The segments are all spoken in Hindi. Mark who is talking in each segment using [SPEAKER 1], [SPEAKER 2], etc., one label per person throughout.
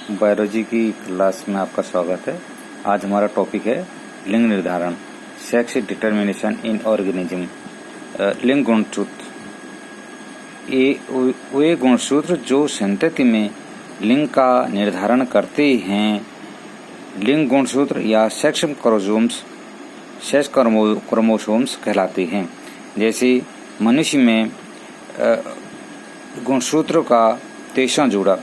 [SPEAKER 1] बायोलॉजी की क्लास में आपका स्वागत है। आज हमारा टॉपिक है लिंग निर्धारण, सेक्स डिटर्मिनेशन इन ऑर्गेनिज्म। लिंग गुणसूत्र, ये वे गुणसूत्र जो संतति में लिंग का निर्धारण करते हैं। लिंग गुणसूत्र या सेक्स क्रोमोसोम्स कहलाते हैं। जैसे मनुष्य में गुणसूत्र का 23वां जोड़ा,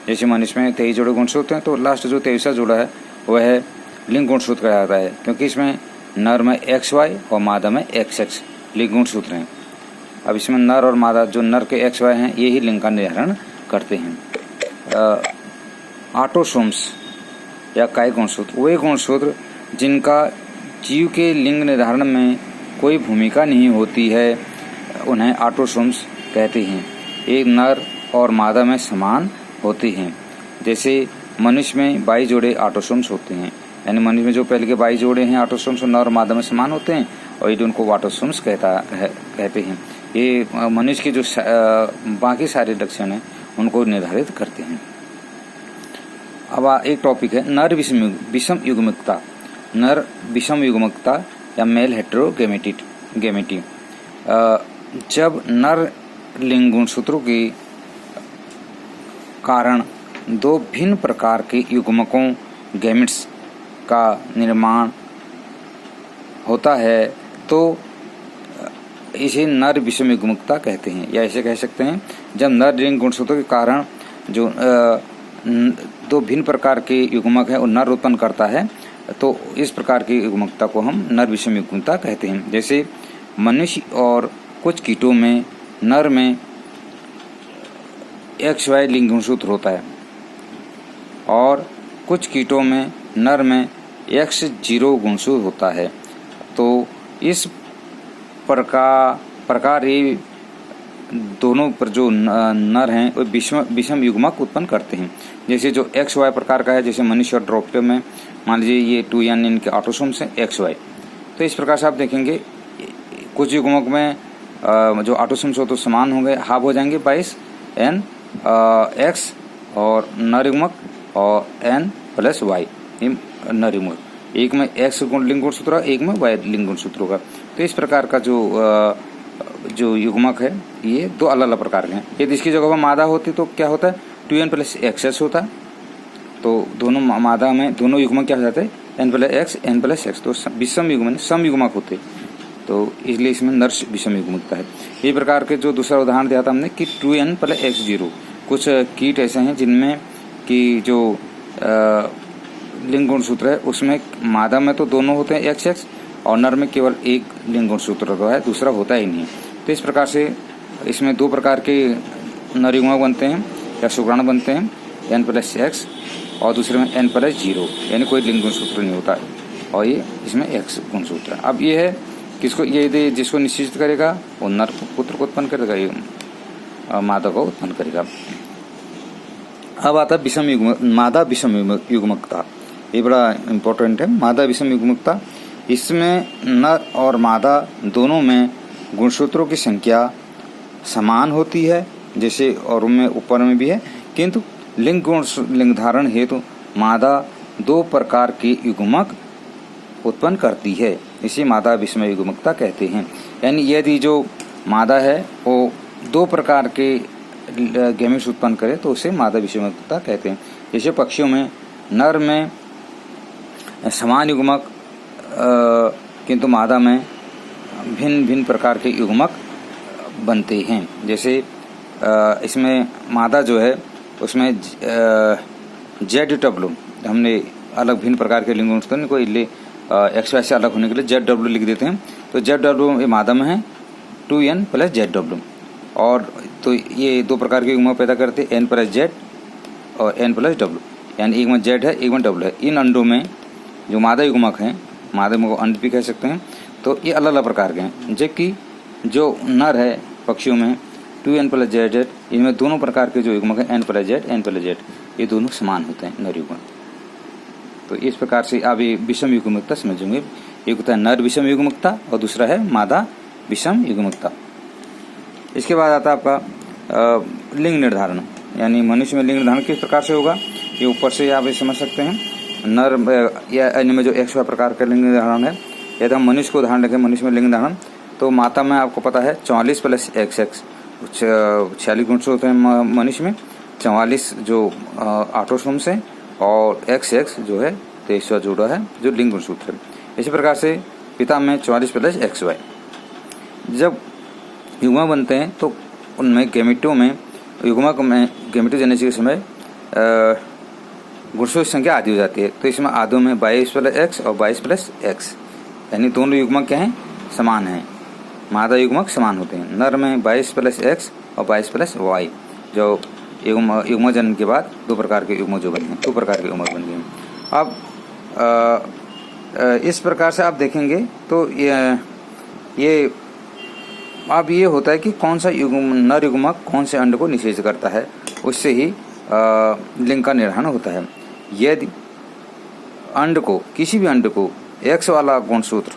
[SPEAKER 1] जैसे मनुष्य में 23 जोड़े गुणसूत्र हैं, तो लास्ट जो 23वां जोड़ा है वह लिंग गुणसूत्र कहलाता है, क्योंकि इसमें नर में XY और मादा में XX लिंग गुणसूत्र हैं। अब इसमें नर और मादा, जो नर के XY हैं, ये ही लिंग का निर्धारण करते हैं। ऑटोसोम्स या काय गुणसूत्र, वे गुणसूत्र जिनका जीव के लिंग निर्धारण में कोई भूमिका नहीं होती है, उन्हें ऑटोसोम्स कहते हैं। एक नर और मादा में समान होते हैं। जैसे मनुष्य में 22 जोड़े ऑटोसोम्स होते हैं, यानी मनुष्य में जो पहले के 22 जोड़े हैं ऑटोसोम्स, नर और मादा में समान होते हैं, और ये उनको ऑटोसोम्स कहते हैं। ये मनुष्य के जो बाकी सारे लक्षण हैं उनको निर्धारित करते हैं। अब एक टॉपिक है नर विषम युग्मकता। नर विषम युग्मकता या मेल हेटेरोगेमेटी। जब नर लिंग गुणसूत्रों के कारण दो भिन्न प्रकार के युग्मकों गैमेट्स का निर्माण होता है, तो इसे नर विषम युग्मकता कहते हैं। या ऐसे कह सकते हैं, जब नर लिंग गुणसूत्रों के कारण जो दो भिन्न प्रकार के युग्मक है और नर उत्पन्न करता है, तो इस प्रकार की युग्मकता को हम नर विषम युग्मकता कहते हैं। जैसे मनुष्य और कुछ कीटों में नर में XY लिंग गुणसूत्र होता है, और कुछ कीटों में नर में X0 गुणसूत्र होता है। तो इस प्रकार ये दोनों पर जो नर हैं वो विषम युग्मक उत्पन्न करते हैं। जैसे जो XY प्रकार का है, जैसे मनुष्य और ड्रॉप्टर में मान लीजिए ये 2n इनके ऑटोसोम्स हैं XY। तो इस प्रकार से आप देखेंगे कुछ युग्मक में जो ऑटोसोम्स हो तो समान होंगे, हाफ हो जाएंगे 22N X और नर युग्मक और N+Y नर युग्मक। एक में X लिंग गुणसूत्र, एक में Y लिंग गुणसूत्र होगा। तो इस प्रकार का जो युग्मक है ये दो अलग अलग प्रकार के हैं। यदि इसकी जगह पर मादा होती तो क्या होता है, 2n+XX होता है। तो दोनों मादा में दोनों युग्मक क्या हो जाते हैं, N+X N+X। तो विषम युग्मक सम युग्मक होते, तो इसलिए इसमें नर विषम युग्मकता है। ये प्रकार के जो दूसरा उदाहरण दिया था हमने कि 2n+X0। कुछ कीट ऐसे हैं जिनमें कि जो लिंग गुणसूत्र है उसमें मादा में तो दोनों होते हैं XX, और नर में केवल एक लिंग गुणसूत्र होता है, दूसरा होता ही नहीं। तो इस प्रकार से इसमें दो प्रकार के नर युग्मक बनते हैं या शुक्राणु बनते हैं, N+X और दूसरे में N+0, यानी कोई लिंग गुणसूत्र नहीं होता है, और ये इसमें X गुणसूत्र है। अब ये है किसको, ये जिसको निश्चित करेगा वो नर पुत्र को उत्पन्न करेगा, ये मादा को उत्पन्न करेगा। अब आता मादा विषम युग्मकता। ये बड़ा इम्पोर्टेंट है, मादा विषम युग्मकता। इसमें नर और मादा दोनों में गुणसूत्रों की संख्या समान होती है, जैसे और में ऊपर में भी है, किंतु लिंग धारण हेतु मादा दो प्रकार के युग्मक उत्पन्न करती है। इसे मादा विषम युग्मकता कहते हैं। यानी यदि जो मादा है वो दो प्रकार के गैमेट्स उत्पन्न करे तो उसे मादा विषम युग्मकता कहते हैं। जैसे पक्षियों में नर में समान युग्मक किंतु मादा में भिन्न भिन्न प्रकार के युग्मक बनते हैं। जैसे इसमें मादा जो है उसमें ZW, हमने अलग भिन्न प्रकार के लिंग गुणसूत्र को इसलिए XY से अलग होने के लिए ZW लिख देते हैं। तो ZW ये मादा में है 2n+ZW, और तो ये दो प्रकार के युग्मक पैदा करते हैं, N+Z और N+W, यानी एक में Z है एक में W है। इन अंडों में जो मादा युग्मक हैं, मादा को अंड भी कह सकते हैं, तो ये अलग अलग प्रकार के हैं। जबकि जो नर है पक्षियों में 2n+Z, इनमें दोनों प्रकार के जो युग्मक हैं N+Z ये दोनों समान होते हैं नर युग्मक। तो इस प्रकार से आप ये विषम युग्मकता समझेंगे। एक होता है नर विषम युग्मकता और दूसरा है मादा विषम युग्मकता। इसके बाद आता है आपका लिंग निर्धारण, यानी मनुष्य में लिंग निर्धारण किस प्रकार से होगा, ये ऊपर से आप ये समझ सकते हैं। नर या अन्य में जो XY प्रकार का लिंग निर्धारण है, यदि हम मनुष्य को उदाहरण रखें, मनुष्य में लिंग निर्धारण, तो माता में आपको पता है 44 + XX 46 गुणसूत्र हैं मनुष्य में, 44 जो ऑटोसोम्स हैं और XX जो है 23वां जोड़ा है जो लिंग गुणसूत्र है। इसी प्रकार से पिता में 44 + XY। जब युग्मक बनते हैं तो उनमें गैमेटों में युग्मक में गैमेटोजेनेसिस के समय गुणसूत्र संख्या आधी हो जाती है। तो इसमें आधों में 22 + X और 22 + X, यानी दोनों युग्मक क्या हैं, समान हैं, मादा युग्मक समान होते हैं। नर में 22 + X और 22 + Y, जो युग्म जन्म के बाद दो प्रकार के युग्मक जो बने हैं, दो प्रकार के युग्मक बन गए हैं। अब इस प्रकार से आप देखेंगे तो ये अब ये होता है कि कौन सा नर युग्मक कौन से अंड को निषेध करता है, उससे ही लिंग का निर्धारण होता है। यदि अंड को, किसी भी अंड को X वाला गुणसूत्र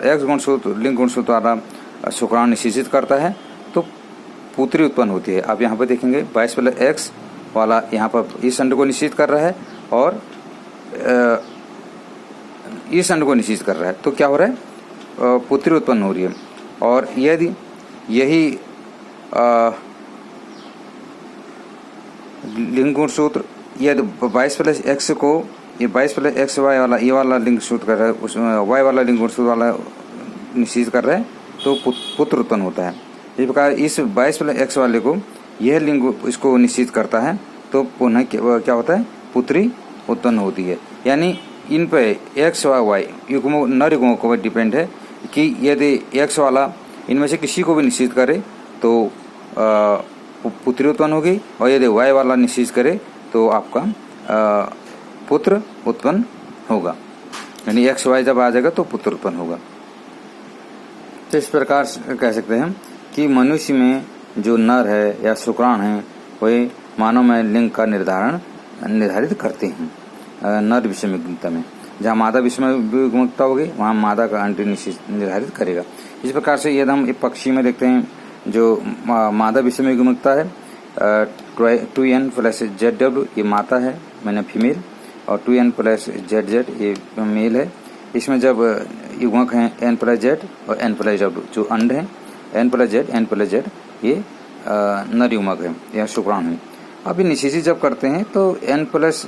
[SPEAKER 1] X गुणसूत्र लिंग गुणसूत्र वाला शुक्राणु निषेचित करता है तो पुत्री उत्पन्न होती है। आप यहाँ पर देखेंगे 22 + X वाला यहाँ पर इस अंड को निषेध कर रहा है और इस अंड को निषेध कर रहा है, तो क्या हो रहा है, पुत्री उत्पन्न हो रही है। और यदि यही लिंग गुणसूत्र यदि 22 + X को ये 22 + XY वाला ये वाला लिंग सूत्र कर रहा है, उसमें Y वाला लिंग सूत्र वाला निषेध कर रहा है तो पुत्र उत्पन्न होता है। इस प्रकार इस 22 + X वाले को यह लिंग इसको निषेध करता है तो पुनः क्या होता है, पुत्री उत्पन्न होती है। यानी इन पे X और Y युग्मों नर युग्मों को डिपेंड है कि यदि X वाला इनमें से किसी को भी निषेध करे तो पुत्री उत्पन्न होगी, और यदि Y वाला निषेध करे तो आपका पुत्र उत्पन्न होगा। यानी XY जब आ जाएगा तो पुत्र उत्पन्न होगा। तो इस प्रकार से कह सकते हैं कि मनुष्य में जो नर है या शुक्राणु है वे मानव में लिंग का निर्धारित करते हैं। नर विषम युग्मकता में जहाँ मादा विषम युग्मकता होगी वहाँ मादा का अंड निर्धारित करेगा। इस प्रकार से यदि हम एक पक्षी में देखते हैं जो मादा विषम युग्मकता है 2N + ZW ये माता है, मैंने फीमेल, और 2N + ZZ ये मेल है। इसमें जब युग्मक हैं N + Z और N + W जो अंड हैं, N + Z ये नर युग्मक है या शुक्राणु है। अब ये निषेचित जब करते हैं तो N +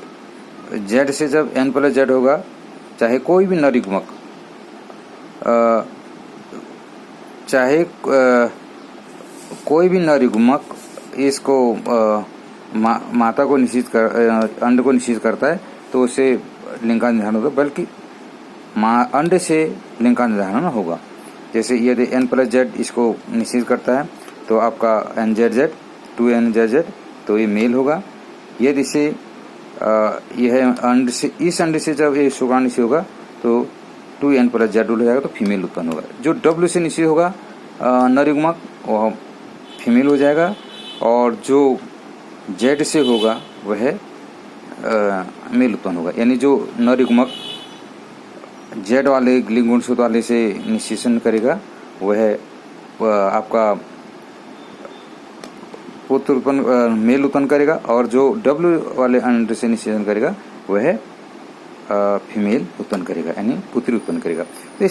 [SPEAKER 1] Z से जब N + Z होगा, चाहे कोई भी नर युग्मक कोई भी नर युग्मक इसको माता को अंड को निषेध करता है तो उसे लिंग का निर्धारण होगा, बल्कि अंड से लिंग का निर्धारण होगा। जैसे यदि N + Z इसको निषेध करता है तो आपका NZZ 2NZZ तो ये मेल होगा। यदि इसे यह अंड से इस अंड से जब ये शुक्राणु निषेध होगा तो 2N + Z हो जाएगा तो फीमेल उत्पन्न होगा। जो W से निषेध होगा नर युग्मक वह फीमेल हो जाएगा, और जो Z से होगा वह मेल उत्पन्न होगा। यानी जो नर युग्मक Z वाले लिंग गुणसूत्र वाले से निषेचन करेगा वह आपका पुत्र उत्पन्न मेल उत्पन्न करेगा, और जो W वाले अंड से निषेचन करेगा वह फीमेल उत्पन्न करेगा, यानी पुत्री उत्पन्न करेगा। तो इस